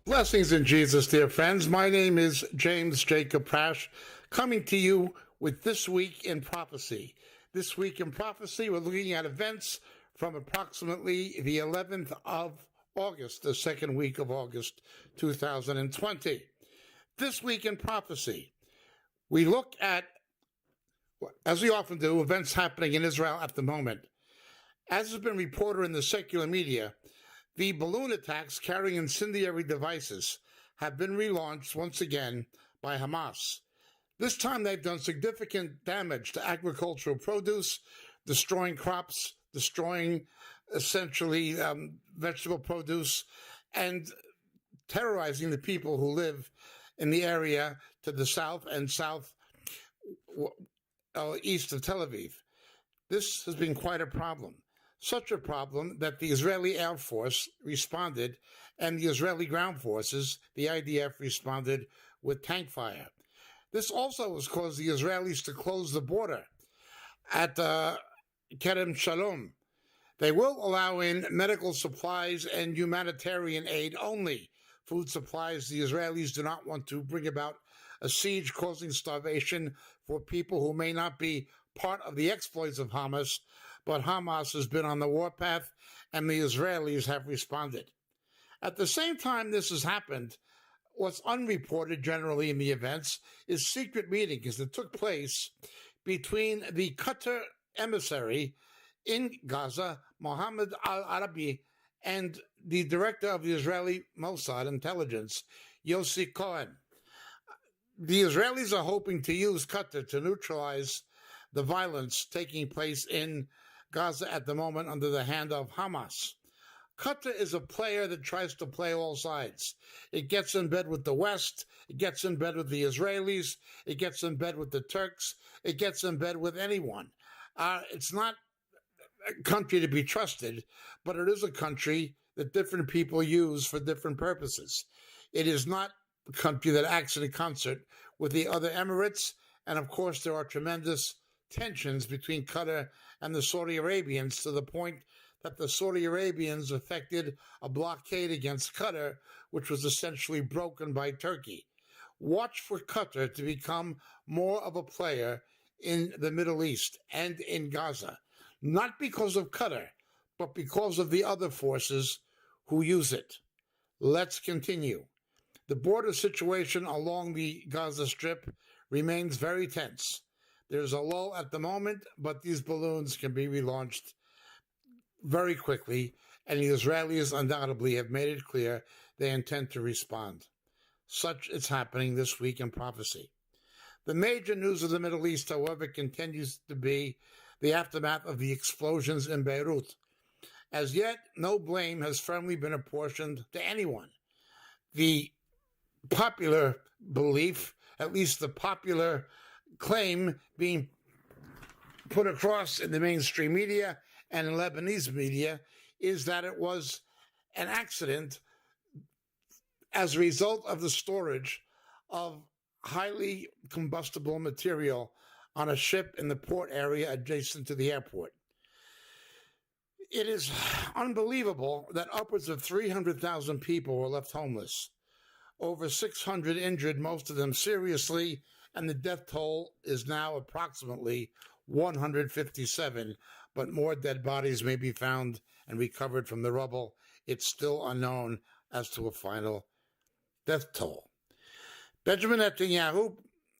Blessings in Jesus, dear friends. My name is James Jacob Prasch, coming to you with This Week in Prophecy. This Week in Prophecy, we're looking at events from approximately the 11th of August, the second week of August 2020. This Week in Prophecy, we look at, as we often do, events happening in Israel at the moment. As has been reported in the secular media, the balloon attacks carrying incendiary devices have been relaunched once again by Hamas. This time they've done significant damage to agricultural produce, destroying crops, destroying essentially vegetable produce, and terrorizing the people who live in the area to the south and east of Tel Aviv. This has been quite a problem. Such a problem that the Israeli Air Force responded and the Israeli ground forces, the IDF, responded with tank fire. This also has caused the Israelis to close the border at Kerem Shalom. They will allow in medical supplies and humanitarian aid only. Food supplies, the Israelis do not want to bring about a siege causing starvation for people who may not be part of the exploits of Hamas, but Hamas has been on the warpath and the Israelis have responded. At the same time this has happened, what's unreported generally in the events is secret meetings that took place between the Qatar emissary in Gaza, Mohammed al-Arabi, and the director of the Israeli Mossad intelligence, Yossi Cohen. The Israelis are hoping to use Qatar to neutralize the violence taking place in Gaza at the moment under the hand of Hamas. Qatar is a player that tries to play all sides. It gets in bed with the West, it gets in bed with the Israelis, it gets in bed with the Turks, it gets in bed with anyone. It's not a country to be trusted, but it is a country that different people use for different purposes. It is not a country that acts in concert with the other Emirates, and of course there are tremendous tensions between Qatar and the Saudi Arabians to the point that the Saudi Arabians effected a blockade against Qatar, which was essentially broken by Turkey. Watch for Qatar to become more of a player in the Middle East and in Gaza, not because of Qatar, but because of the other forces who use it. Let's continue. The border situation along the Gaza Strip remains very tense. There's a lull at the moment, but these balloons can be relaunched very quickly, and the Israelis undoubtedly have made it clear they intend to respond. Such is happening this week in prophecy. The major news of the Middle East, however, continues to be the aftermath of the explosions in Beirut. As yet, no blame has firmly been apportioned to anyone. The popular belief, at least the popular claim being put across in the mainstream media and in Lebanese media, is that it was an accident as a result of the storage of highly combustible material on a ship in the port area adjacent to the airport. It is unbelievable that upwards of 300,000 people were left homeless, over 600 injured, most of them seriously, and the death toll is now approximately 157, but more dead bodies may be found and recovered from the rubble. It's still unknown as to a final death toll. Benjamin Netanyahu,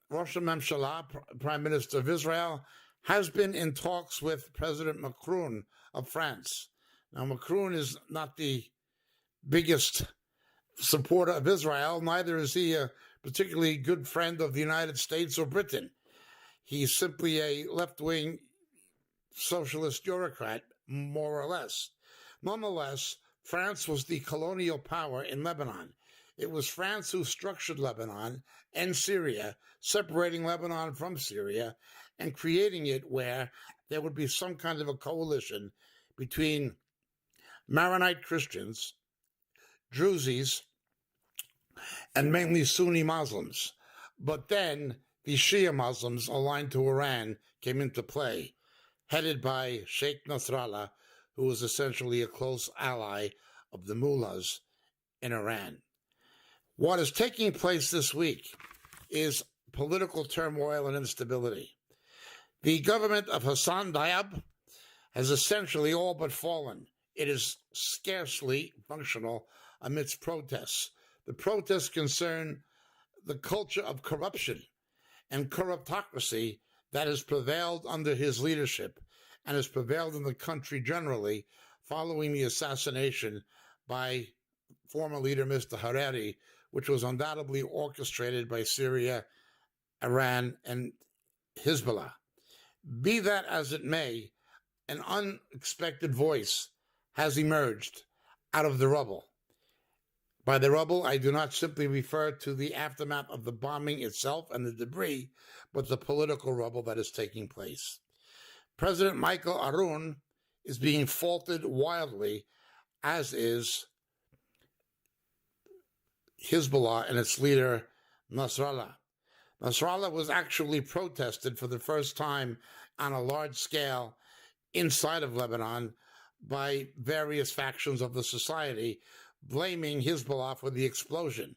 Rosh Hamemshalah, Prime Minister of Israel, has been in talks with President Macron of France. Now, Macron is not the biggest supporter of Israel, neither is he a particularly good friend of the United States or Britain. He's simply a left-wing socialist bureaucrat, more or less. Nonetheless, France was the colonial power in Lebanon. It was France who structured Lebanon and Syria, separating Lebanon from Syria and creating it where there would be some kind of a coalition between Maronite Christians, Druzes, and mainly Sunni Muslims. But then the Shia Muslims aligned to Iran came into play, headed by Sheikh Nasrallah, who was essentially a close ally of the mullahs in Iran. What is taking place this week is political turmoil and instability. The government of Hassan Diab has essentially all but fallen. It is scarcely functional amidst protests. The protests concern the culture of corruption and corruptocracy that has prevailed under his leadership and has prevailed in the country generally following the assassination by former leader Mr. Hariri, which was undoubtedly orchestrated by Syria, Iran, and Hezbollah. Be that as it may, an unexpected voice has emerged out of the rubble. By the rubble, I do not simply refer to the aftermath of the bombing itself and the debris, but the political rubble that is taking place. President Michael Aoun is being faulted wildly, as is Hezbollah and its leader, Nasrallah. Nasrallah was actually protested for the first time on a large scale inside of Lebanon by various factions of the society, blaming Hezbollah for the explosion,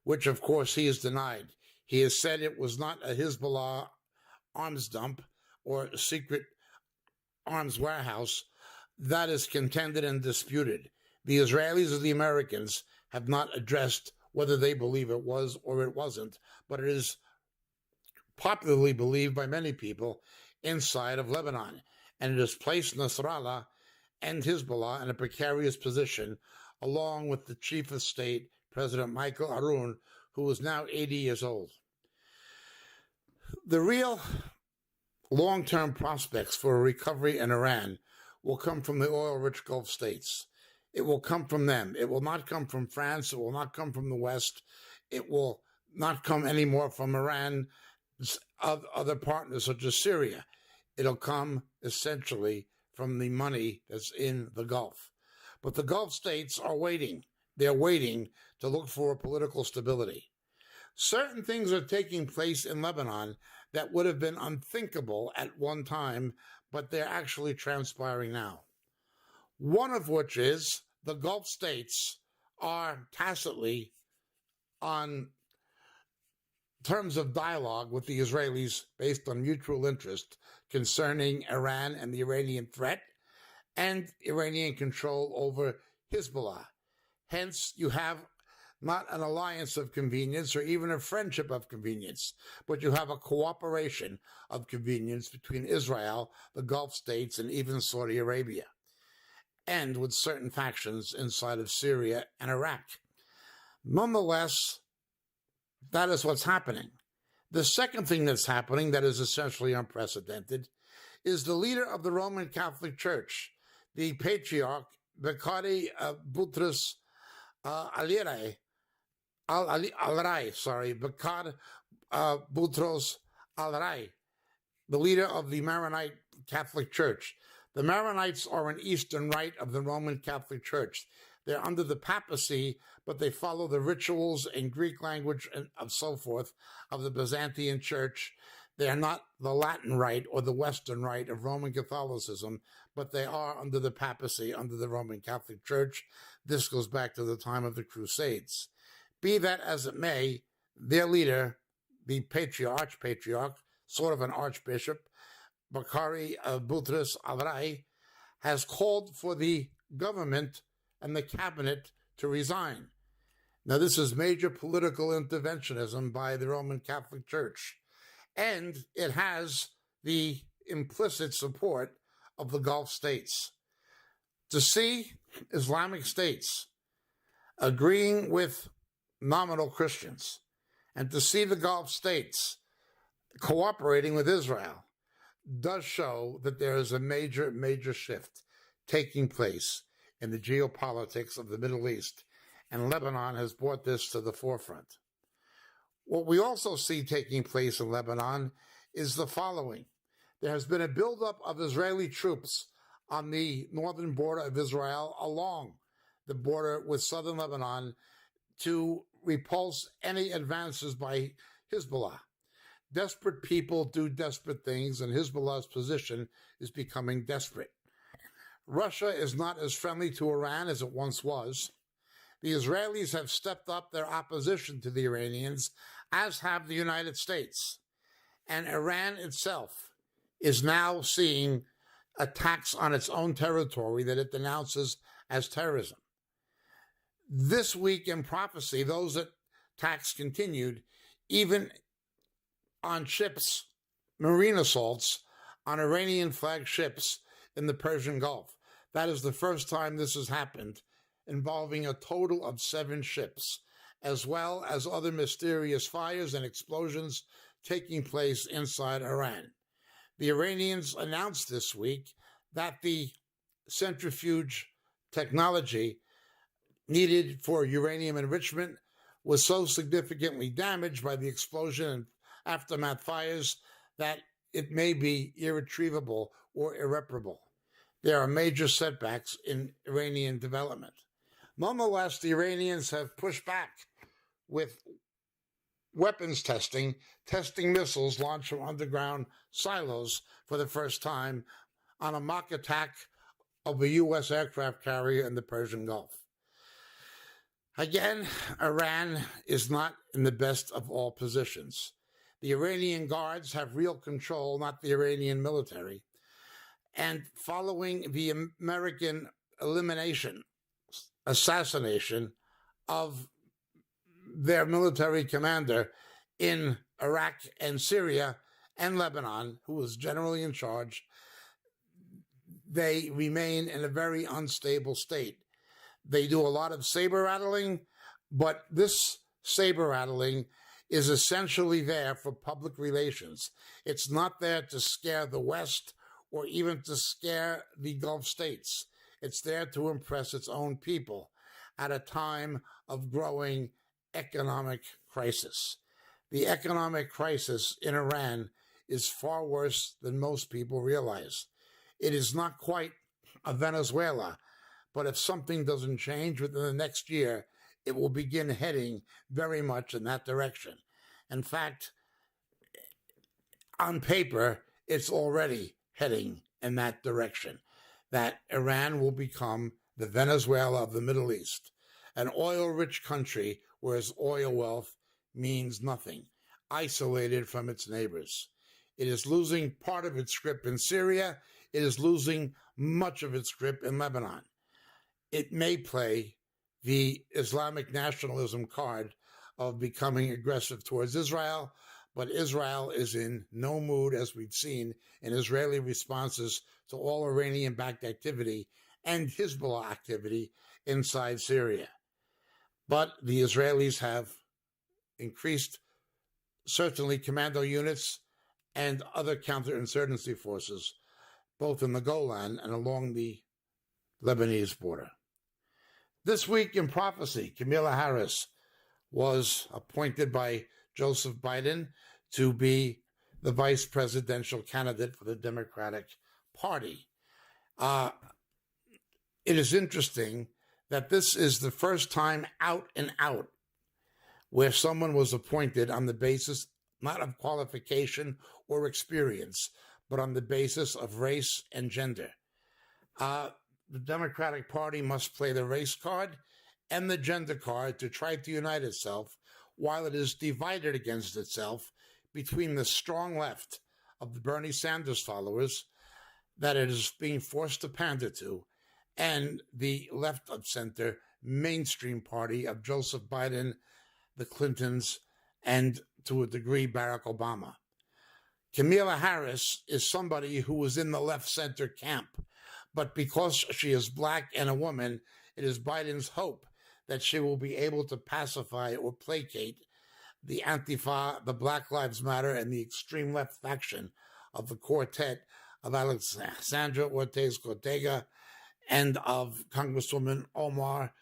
which of course he has denied. He has said it was not a Hezbollah arms dump or a secret arms warehouse. That is contended and disputed. The Israelis or the Americans have not addressed whether they believe it was or it wasn't, but it is popularly believed by many people inside of Lebanon, and it has placed Nasrallah and Hezbollah in a precarious position, along with the chief of state, President Michael Aoun, who is now 80 years old. The real long-term prospects for a recovery in Iran will come from the oil-rich Gulf states. It will come from them. It will not come from France. It will not come from the West. It will not come anymore from Iran, other partners such as Syria. It'll come essentially from the money that's in the Gulf. But the Gulf states are waiting. They're waiting to look for political stability. Certain things are taking place in Lebanon that would have been unthinkable at one time, but they're actually transpiring now. One of which is the Gulf states are tacitly on terms of dialogue with the Israelis based on mutual interest concerning Iran and the Iranian threat and Iranian control over Hezbollah. Hence, you have not an alliance of convenience or even a friendship of convenience, but you have a cooperation of convenience between Israel, the Gulf states, and even Saudi Arabia, and with certain factions inside of Syria and Iraq. Nonetheless, that is what's happening. The second thing that's happening that is essentially unprecedented is the leader of the Roman Catholic Church, the Patriarch Bakari Boutros Al-Rai, Bakar Boutros Al-Rai, the leader of the Maronite Catholic Church. The Maronites are an eastern rite of the Roman Catholic Church. They're under the papacy, but they follow the rituals in Greek language and so forth of the Byzantine Church. They are not the Latin rite or the Western rite of Roman Catholicism, but they are under the papacy, under the Roman Catholic Church. This goes back to the time of the Crusades. Be that as it may, their leader, the Patriarch, sort of an archbishop, Bakari Boutros Al-Rai, has called for the government and the cabinet to resign. Now, this is major political interventionism by the Roman Catholic Church, and it has the implicit support of the Gulf states. To see Islamic states agreeing with nominal Christians, and to see the Gulf states cooperating with Israel, does show that there is a major, major shift taking place in the geopolitics of the Middle East, and Lebanon has brought this to the forefront. What we also see taking place in Lebanon is the following. There has been a buildup of Israeli troops on the northern border of Israel along the border with southern Lebanon to repulse any advances by Hezbollah. Desperate people do desperate things, and Hezbollah's position is becoming desperate. Russia is not as friendly to Iran as it once was. The Israelis have stepped up their opposition to the Iranians, as have the United States. And Iran itself is now seeing attacks on its own territory that it denounces as terrorism. This week in prophecy, those attacks continued, even on ships, marine assaults on Iranian-flagged ships in the Persian Gulf. That is the first time this has happened, involving a total of 7 ships, as well as other mysterious fires and explosions taking place inside Iran. The Iranians announced this week that the centrifuge technology needed for uranium enrichment was so significantly damaged by the explosion and aftermath fires that it may be irretrievable or irreparable. There are major setbacks in Iranian development. Nonetheless, the Iranians have pushed back with weapons testing missiles launched from underground silos for the first time on a mock attack of a U.S. aircraft carrier in the Persian Gulf. Again, Iran is not in the best of all positions. The Iranian guards have real control, not the Iranian military. And following the American assassination of their military commander in Iraq and Syria and Lebanon, who was generally in charge, they remain in a very unstable state. They do a lot of saber rattling, but this saber rattling is essentially there for public relations. It's not there to scare the West or even to scare the Gulf states. It's there to impress its own people at a time of growing economic crisis. The economic crisis in Iran is far worse than most people realize. It is not quite a Venezuela, but if something doesn't change within the next year, it will begin heading very much in that direction. In fact, on paper, it's already heading in that direction, that Iran will become the Venezuela of the Middle East, an oil-rich country where its oil wealth means nothing, isolated from its neighbors. It is losing part of its grip in Syria. It is losing much of its grip in Lebanon. It may play the Islamic nationalism card of becoming aggressive towards Israel, but Israel is in no mood, as we've seen in Israeli responses to all Iranian-backed activity and Hezbollah activity inside Syria. But the Israelis have increased, certainly, commando units and other counterinsurgency forces, both in the Golan and along the Lebanese border. This week in prophecy, Kamala Harris was appointed by Joseph Biden to be the vice presidential candidate for the Democratic Party. It is interesting that this is the first time out and out where someone was appointed on the basis not of qualification or experience, but on the basis of race and gender. The Democratic Party must play the race card and the gender card to try to unite itself, while it is divided against itself between the strong left of the Bernie Sanders followers that it is being forced to pander to, and the left of center mainstream party of Joseph Biden, the Clintons, and to a degree Barack Obama. Kamala Harris is somebody who was in the left center camp, but because she is black and a woman, it is Biden's hope that she will be able to pacify or placate the Antifa, the Black Lives Matter, and the extreme left faction of the quartet of Alexandria Ortiz-Cortega and of Congresswoman Omar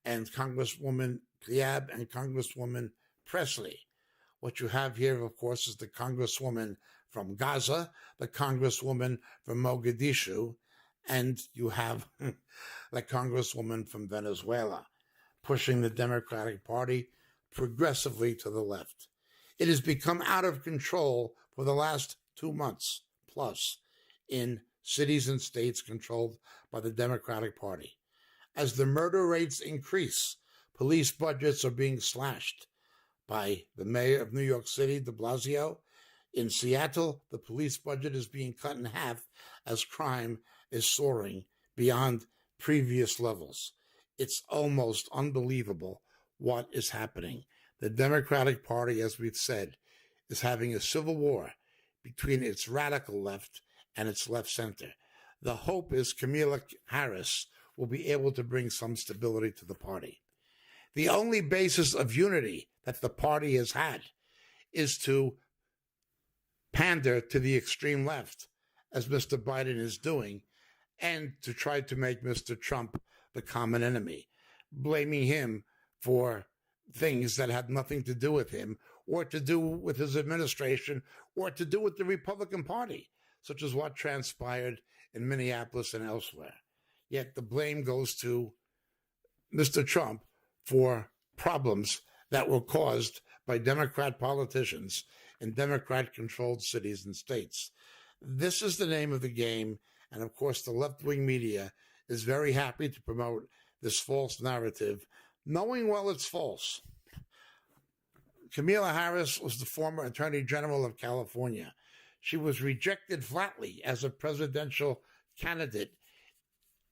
and Congresswoman Tlaib and Congresswoman Presley. What you have here, of course, is the Congresswoman from Gaza, the Congresswoman from Mogadishu, and you have the Congresswoman from Venezuela, pushing the Democratic Party progressively to the left. It has become out of control for the last 2 months plus in cities and states controlled by the Democratic Party. As the murder rates increase, Police budgets are being slashed by the mayor of New York City, de Blasio. In Seattle, the police budget is being cut in half as crime is soaring beyond previous levels. It's almost unbelievable what is happening. The Democratic Party, as we've said, is having a civil war between its radical left and its left center. The hope is Kamala Harris will be able to bring some stability to the party. The only basis of unity that the party has had is to pander to the extreme left, as Mr. Biden is doing, and to try to make Mr. Trump the common enemy, blaming him for things that had nothing to do with him or to do with his administration or to do with the Republican Party, such as what transpired in Minneapolis and elsewhere. Yet the blame goes to Mr. Trump for problems that were caused by Democrat politicians in Democrat-controlled cities and states. This is the name of the game, and of course the left-wing media is very happy to promote this false narrative, knowing well it's false. Kamala Harris was the former Attorney General of California. She was rejected flatly as a presidential candidate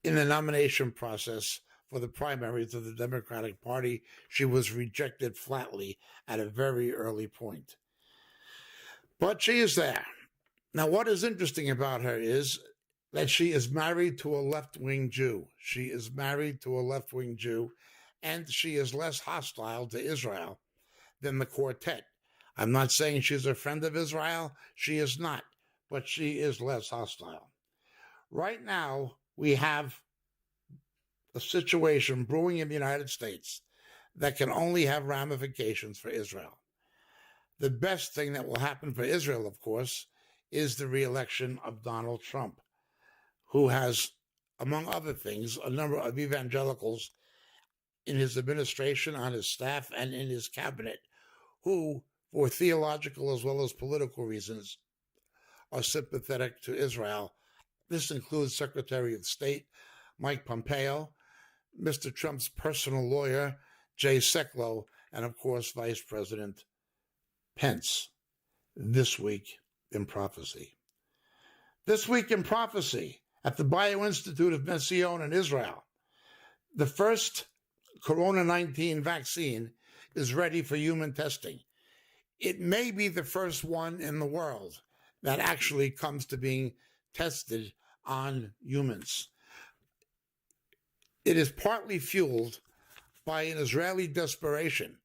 in the nomination process for the primaries of the Democratic Party. She was rejected flatly at a very early point. But she is there. Now, what is interesting about her is that she is married to a left-wing Jew. She is married to a left-wing Jew, and she is less hostile to Israel than the quartet. I'm not saying she's a friend of Israel. She is not, but she is less hostile. Right now, we have a situation brewing in the United States that can only have ramifications for Israel. The best thing that will happen for Israel, of course, is the re-election of Donald Trump, who has, among other things, a number of evangelicals in his administration, on his staff, and in his cabinet, who, for theological as well as political reasons, are sympathetic to Israel. This includes Secretary of State Mike Pompeo, Mr. Trump's personal lawyer, Jay Sekulow, and, of course, Vice President Pence. This week in prophecy. This week in prophecy at the Bioinstitute of Mission in Israel, the first Corona-19 vaccine is ready for human testing. It may be the first one in the world that actually comes to being tested on humans. It is partly fueled by an Israeli desperation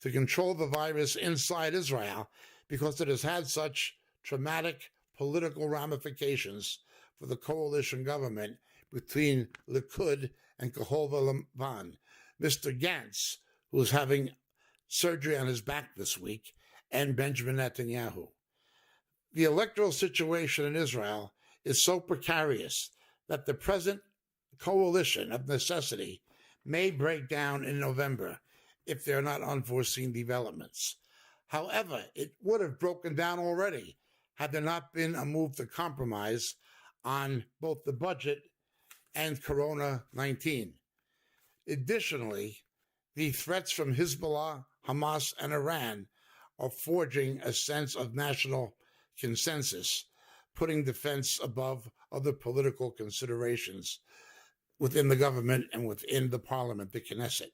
to control the virus inside Israel because it has had such traumatic political ramifications for the coalition government between Likud and Kahol Lavan. Mr. Gantz, who is having surgery on his back this week, and Benjamin Netanyahu. The electoral situation in Israel is so precarious that the present coalition of necessity may break down in November if there are not unforeseen developments. However, it would have broken down already had there not been a move to compromise on both the budget and Corona-19. Additionally, the threats from Hezbollah, Hamas, and Iran are forging a sense of national consensus, putting defense above other political considerations within the government and within the parliament, the Knesset.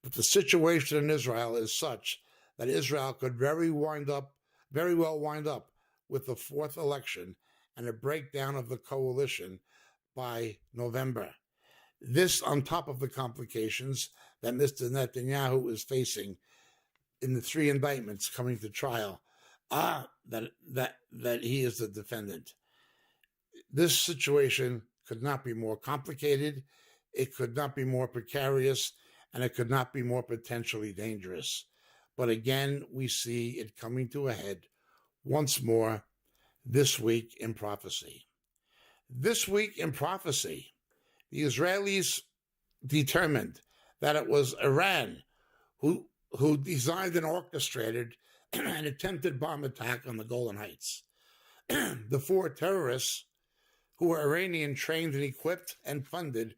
But the situation in Israel is such that Israel could very well wind up with the fourth election and a breakdown of the coalition by November. This on top of the complications that Mr. Netanyahu is facing in the three indictments coming to trial, that he is the defendant. This situation could not be more complicated, it could not be more precarious, and it could not be more potentially dangerous. But again, we see it coming to a head once more this week in prophecy. This week in prophecy, the Israelis determined that it was Iran who designed and orchestrated an attempted bomb attack on the Golan Heights. The four terrorists, who were Iranian trained and equipped and funded,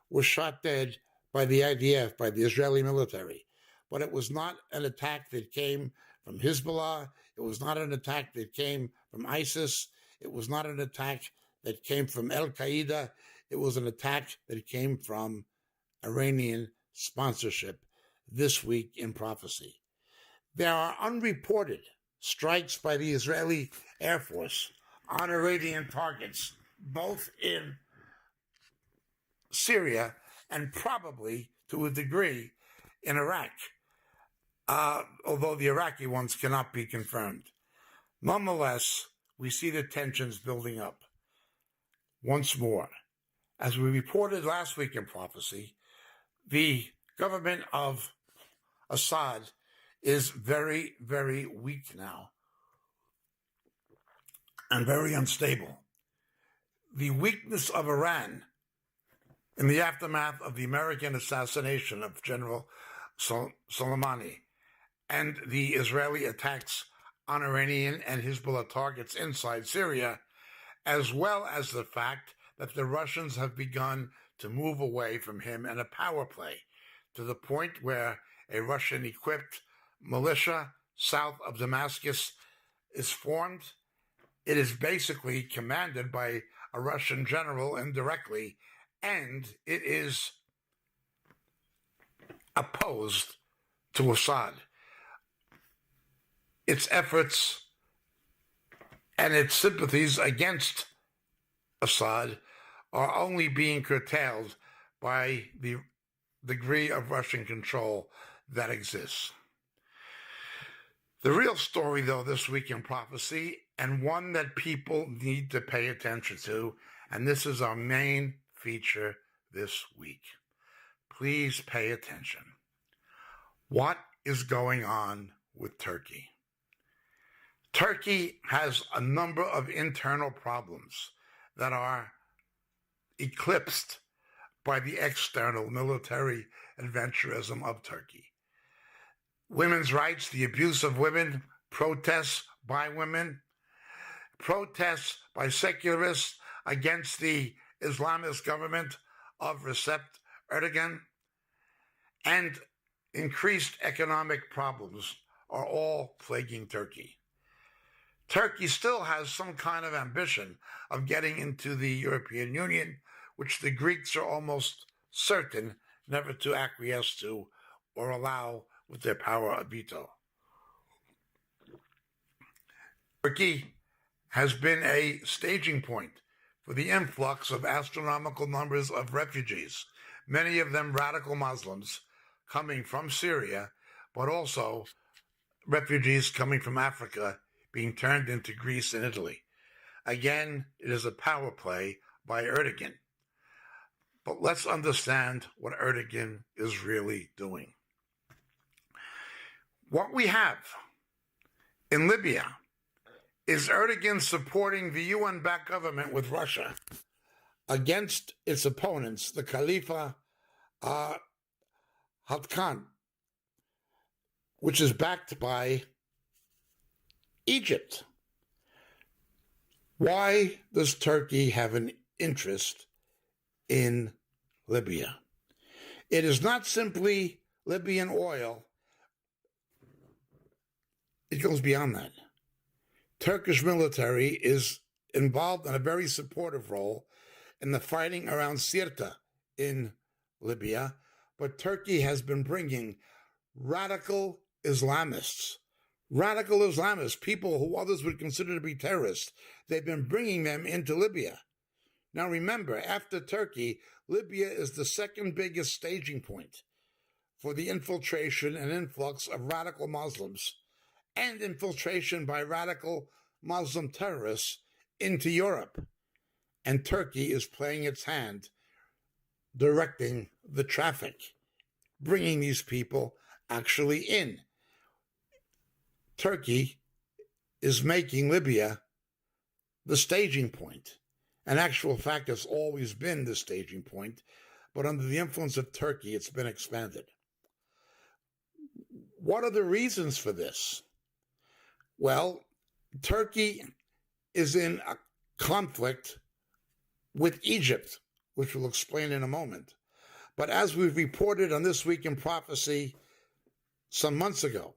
were shot dead by the IDF, by the Israeli military. But it was not an attack that came from Hezbollah. It was not an attack that came from ISIS. It was not an attack that came from Al Qaeda. It was an attack that came from Iranian sponsorship this week in prophecy. There are unreported strikes by the Israeli Air Force on Iranian targets, both in Syria and probably to a degree in Iraq, although the Iraqi ones cannot be confirmed. Nonetheless, we see the tensions building up once more. As we reported last week in prophecy, the government of Assad is very, very weak now and very unstable. The weakness of Iran in the aftermath of the American assassination of General Soleimani and the Israeli attacks on Iranian and Hezbollah targets inside Syria, as well as the fact that the Russians have begun to move away from him in a power play, to the point where a Russian-equipped militia south of Damascus is formed. It is basically commanded by a Russian general indirectly, and it is opposed to Assad. Its efforts and its sympathies against Assad are only being curtailed by the degree of Russian control that exists. The real story, though, this week in prophecy, and one that people need to pay attention to, and this is our main feature this week. Please pay attention. What is going on with Turkey? Turkey has a number of internal problems that are eclipsed by the external military adventurism of Turkey. Women's rights, the abuse of women, protests by women, protests by secularists against the Islamist government of Recep Erdagon, and increased economic problems are all plaguing Turkey. Turkey still has some kind of ambition of getting into the European Union, which the Greeks are almost certain never to acquiesce to or allow with their power of veto. Turkey has been a staging point for the influx of astronomical numbers of refugees, many of them radical Muslims coming from Syria, but also refugees coming from Africa being turned into Greece and Italy. Again, it is a power play by Erdogan. But let's understand what Erdogan is really doing. What we have in Libya is Erdogan supporting the UN-backed government with Russia against its opponents, the Khalifa Haftar, which is backed by Egypt. Why does Turkey have an interest in Libya? It is not simply Libyan oil. It goes beyond that. Turkish military is involved in a very supportive role in the fighting around Sirte in Libya, but Turkey has been bringing radical Islamists, people who others would consider to be terrorists. They've been bringing them into Libya. Now remember, after Turkey, Libya is the second biggest staging point for the infiltration and influx of radical Muslims and infiltration by radical Muslim terrorists into Europe. And Turkey is playing its hand, directing the traffic, bringing these people actually in. Turkey is making Libya the staging point. In actual fact, it's always been the staging point, but under the influence of Turkey, it's been expanded. What are the reasons for this? Well, Turkey is in a conflict with Egypt, which we'll explain in a moment. But as we've reported on This Week in Prophecy some months ago,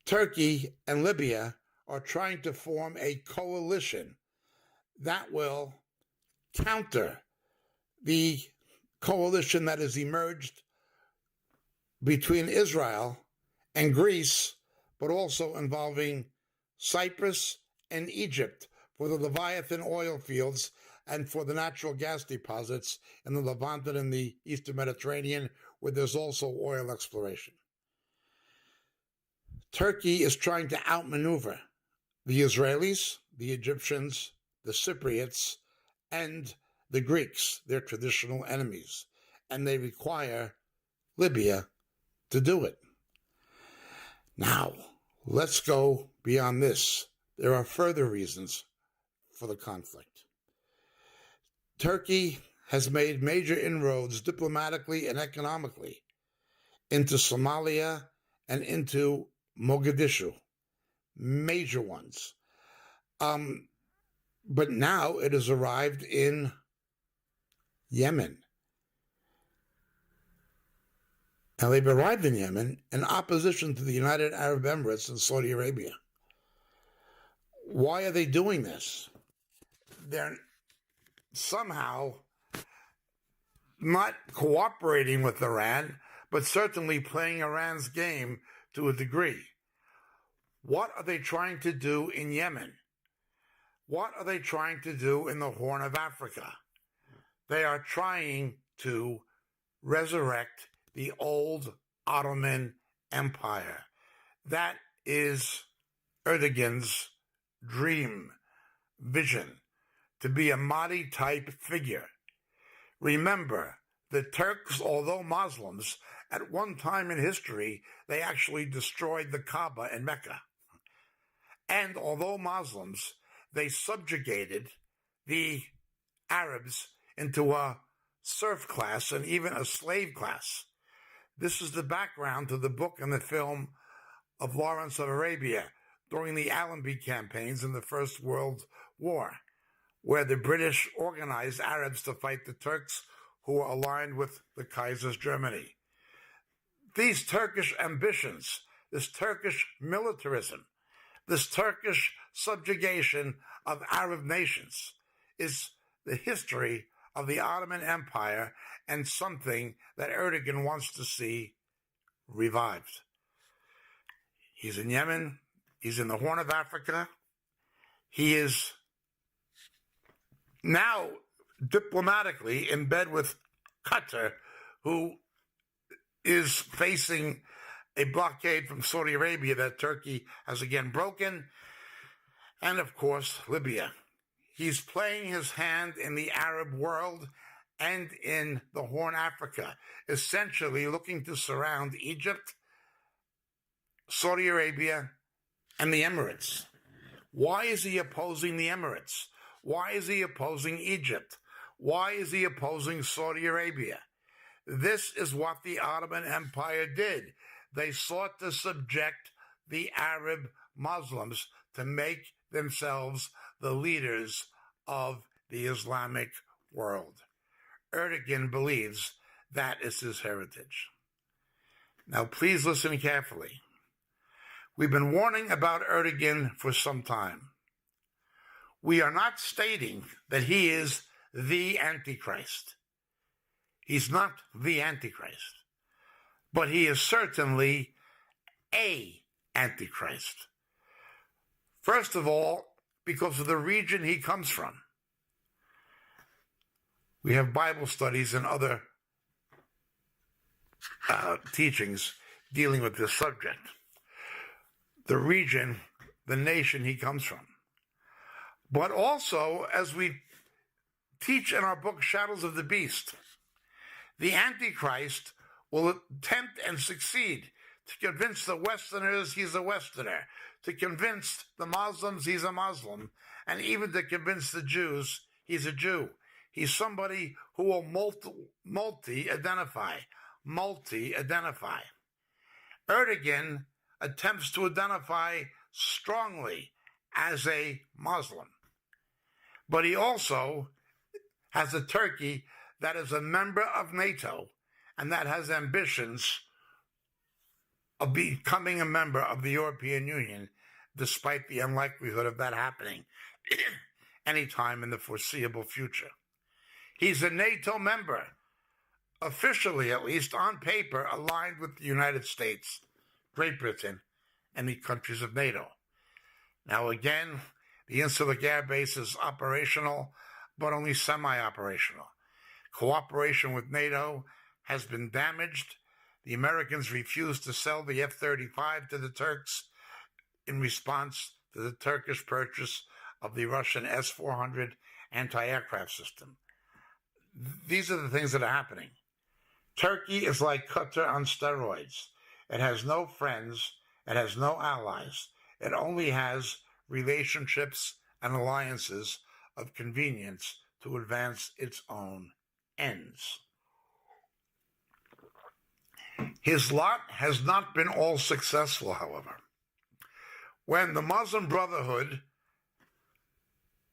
Turkey and Libya are trying to form a coalition that will counter the coalition that has emerged between Israel and Greece, but also involving Cyprus and Egypt for the Leviathan oil fields and for the natural gas deposits in the Levant and the Eastern Mediterranean, where there's also oil exploration. Turkey is trying to outmaneuver the Israelis, the Egyptians, the Cypriots, and the Greeks, their traditional enemies, and they require Libya to do it. Now, let's go beyond this. There are further reasons for the conflict. Turkey has made major inroads diplomatically and economically into Somalia and into Mogadishu, major ones. But now it has arrived in Yemen. Now they've arrived in Yemen in opposition to the United Arab Emirates and Saudi Arabia. Why are they doing this? They're somehow not cooperating with Iran, but certainly playing Iran's game to a degree. What are they trying to do in Yemen? What are they trying to do in the Horn of Africa? They are trying to resurrect the old Ottoman Empire. That is Erdogan's dream, vision, to be a Mahdi-type figure. Remember, the Turks, although Muslims, at one time in history, they actually destroyed the Kaaba in Mecca. And although Muslims, they subjugated the Arabs into a serf class and even a slave class. This is the background to the book and the film of Lawrence of Arabia during the Allenby campaigns in the First World War, where the British organized Arabs to fight the Turks who were aligned with the Kaiser's Germany. These Turkish ambitions, this Turkish militarism, this Turkish subjugation of Arab nations is the history of the Ottoman Empire and something that Erdogan wants to see revived. He's in Yemen. He's in the Horn of Africa. He is now diplomatically in bed with Qatar, who is facing a blockade from Saudi Arabia that Turkey has again broken, and of course, Libya. He's playing his hand in the Arab world and in the Horn of Africa, essentially looking to surround Egypt, Saudi Arabia, and the Emirates. Why is he opposing the Emirates? Why is he opposing Egypt? Why is he opposing Saudi Arabia? This is what the Ottoman Empire did. They sought to subject the Arab Muslims to make themselves the leaders of the Islamic world. Erdogan believes that is his heritage. Now, please listen carefully. We've been warning about Erdogan for some time. We are not stating that he is the Antichrist. He's not the Antichrist, but he is certainly a Antichrist. First of all, because of the region he comes from. We have Bible studies and other teachings dealing with this subject. The region, the nation he comes from. But also, as we teach in our book, Shadows of the Beast, the Antichrist will attempt and succeed to convince the Westerners he's a Westerner, to convince the Muslims he's a Muslim, and even to convince the Jews he's a Jew. He's somebody who will multi-identify. Erdogan attempts to identify strongly as a Muslim, but he also has a Turkey that is a member of NATO and that has ambitions of becoming a member of the European Union, despite the unlikelihood of that happening anytime in the foreseeable future. He's a NATO member, officially at least on paper, aligned with the United States, Great Britain, and the countries of NATO. Now again, the Incirlik Air Base is operational, but only semi-operational. Cooperation with NATO has been damaged. The Americans refused to sell the F-35 to the Turks in response to the Turkish purchase of the Russian S-400 anti-aircraft system. These are the things that are happening. Turkey is like Qatar on steroids. It has no friends. It has no allies. It only has relationships and alliances of convenience to advance its own ends. His lot has not been all successful, however. When the Muslim Brotherhood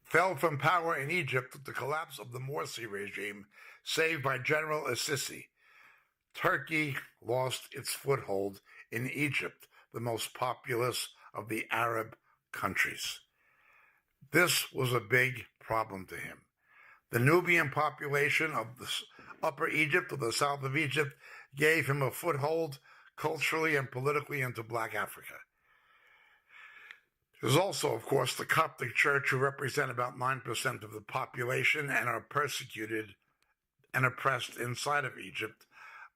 fell from power in Egypt with the collapse of the Morsi regime, saved by General Assisi, Turkey lost its foothold in Egypt, the most populous of the Arab countries. This was a big problem to him. The Nubian population of the Upper Egypt or the south of Egypt gave him a foothold culturally and politically into Black Africa. There's also, of course, the Coptic Church, who represent about 9% of the population and are persecuted and oppressed inside of Egypt.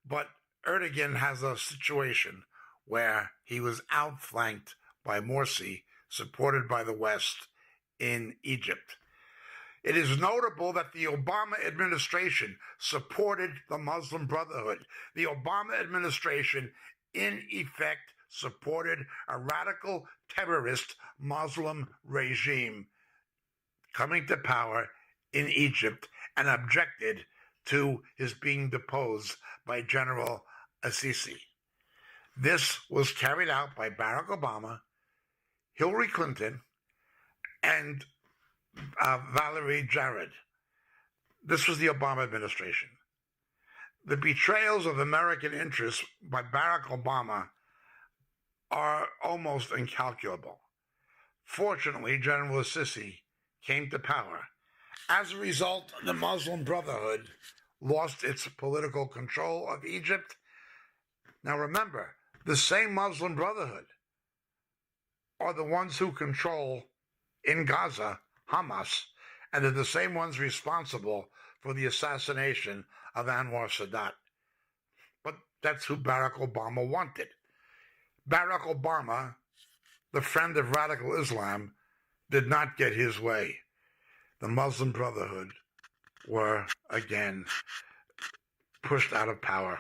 But Erdagon has a situation where he was outflanked by Morsi, supported by the West in Egypt. It is notable that the Obama administration supported the Muslim Brotherhood. The Obama administration, in effect, supported a radical terrorist Muslim regime coming to power in Egypt and objected to his being deposed by General Assisi. This was carried out by Barack Obama, Hillary Clinton, and Valerie Jarrett. This was the Obama administration. The betrayals of American interests by Barack Obama are almost incalculable. Fortunately, General Assisi came to power. As a result, the Muslim Brotherhood lost its political control of Egypt. Now remember, the same Muslim Brotherhood are the ones who control in Gaza Hamas, and they're the same ones responsible for the assassination of Anwar Sadat. But that's who Barack Obama wanted. Barack Obama, the friend of radical Islam, did not get his way. The Muslim Brotherhood were again pushed out of power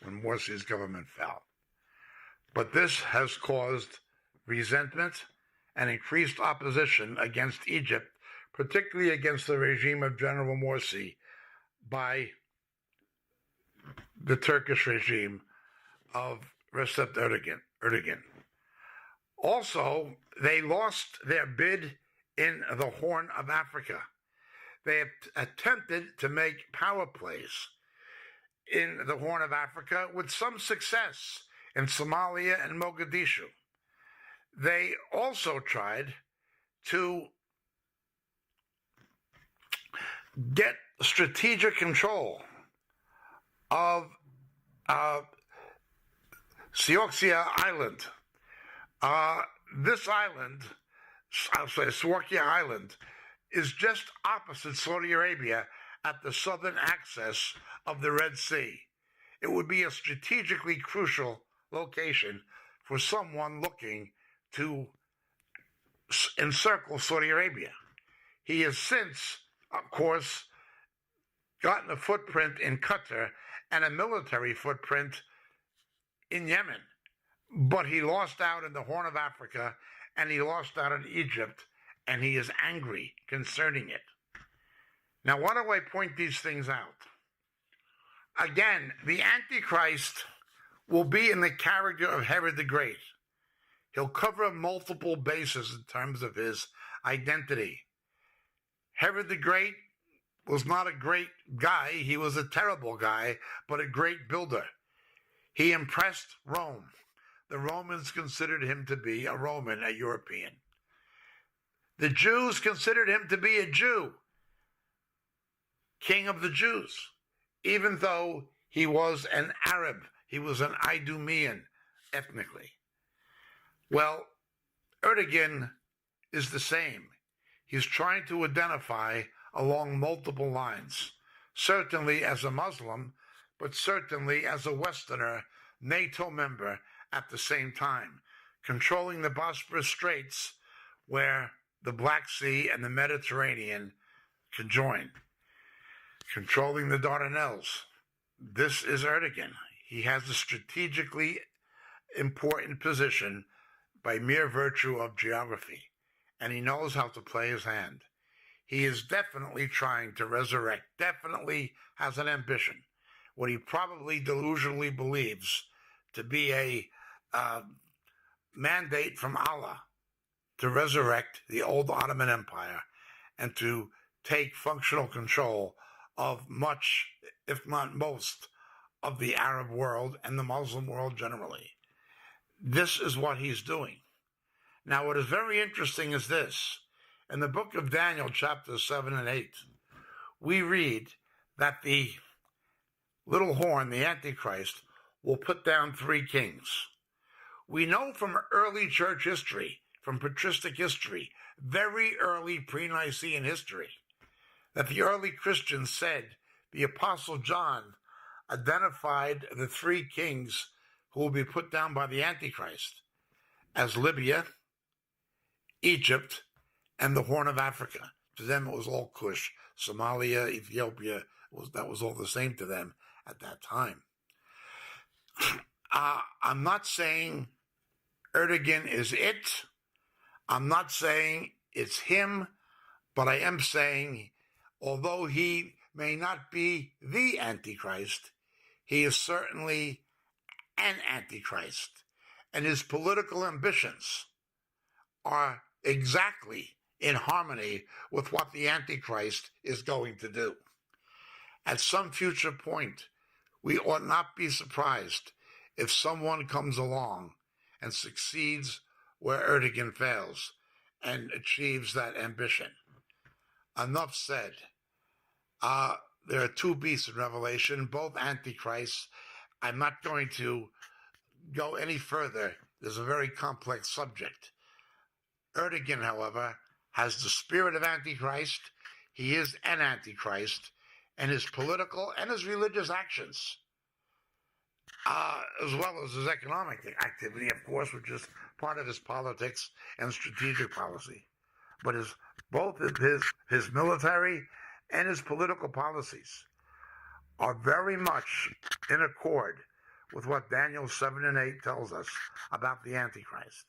when Morsi's government fell. But this has caused resentment and increased opposition against Egypt, particularly against the regime of General Morsi, by the Turkish regime of Recep Erdagon. Also, they lost their bid in the Horn of Africa. They have attempted to make power plays in the Horn of Africa with some success in Somalia and Mogadishu. They also tried to get strategic control of Siorkia Island. This island, Siorkia Island, is just opposite Saudi Arabia at the southern axis of the Red Sea. It would be a strategically crucial location for someone looking to encircle Saudi Arabia. He has since, of course, gotten a footprint in Qatar and a military footprint in Yemen. But he lost out in the Horn of Africa, and he lost out in Egypt, and he is angry concerning it. Now, why do I point these things out? Again, the Antichrist will be in the character of Herod the Great. He'll cover multiple bases in terms of his identity. Herod the Great was not a great guy. He was a terrible guy, but a great builder. He impressed Rome. The Romans considered him to be a Roman, a European. The Jews considered him to be a Jew, king of the Jews, even though he was an Arab. He was an Idumean ethnically. Well, Erdagon is the same. He's trying to identify along multiple lines, certainly as a Muslim, but certainly as a Westerner, NATO member at the same time, controlling the Bosporus Straits where the Black Sea and the Mediterranean conjoin, controlling the Dardanelles. This is Erdagon. He has a strategically important position by mere virtue of geography, and he knows how to play his hand. He is definitely trying to resurrect, definitely has an ambition, what he probably delusionally believes to be a mandate from Allah to resurrect the old Ottoman Empire and to take functional control of much, if not most, of the Arab world and the Muslim world generally. This is what he's doing. Now, what is very interesting is this. In the book of Daniel, chapters 7 and 8, we read that the little horn, the Antichrist, will put down 3 kings. We know from early church history, from patristic history, very early pre-Nicene history, that the early Christians said the Apostle John identified the 3 kings who will be put down by the Antichrist as Libya, Egypt, and the Horn of Africa. To them, it was all Cush. Somalia, Ethiopia, that was all the same to them at that time. I'm not saying Erdagon is it. I'm not saying it's him, but I am saying, although he may not be the Antichrist, he is certainly an Antichrist. And his political ambitions are exactly in harmony with what the Antichrist is going to do. At some future point, we ought not be surprised if someone comes along and succeeds where Erdagon fails and achieves that ambition. Enough said. There are 2 beasts in Revelation, both Antichrists. I'm not going to go any further. There's a very complex subject. Erdagon, however, has the spirit of Antichrist. He is an Antichrist, and his political and his religious actions, as well as his economic activity, of course, which is part of his politics and strategic policy. But both his military and his political policies are very much in accord with what Daniel 7 and 8 tells us about the Antichrist.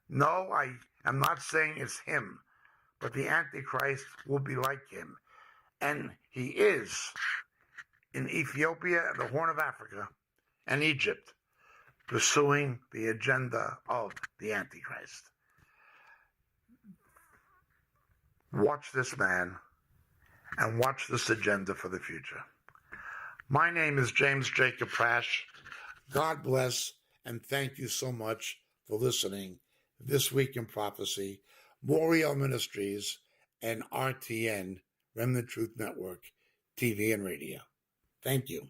No, I am not saying it's him, but the Antichrist will be like him. And he is in Ethiopia, the Horn of Africa, and Egypt, pursuing the agenda of the Antichrist. Watch this man and watch this agenda for the future. My name is James Jacob Prasch. God bless, and thank you so much for listening This Week in Prophecy, Moriel Ministries, and RTN, Remnant Truth Network, TV and radio. Thank you.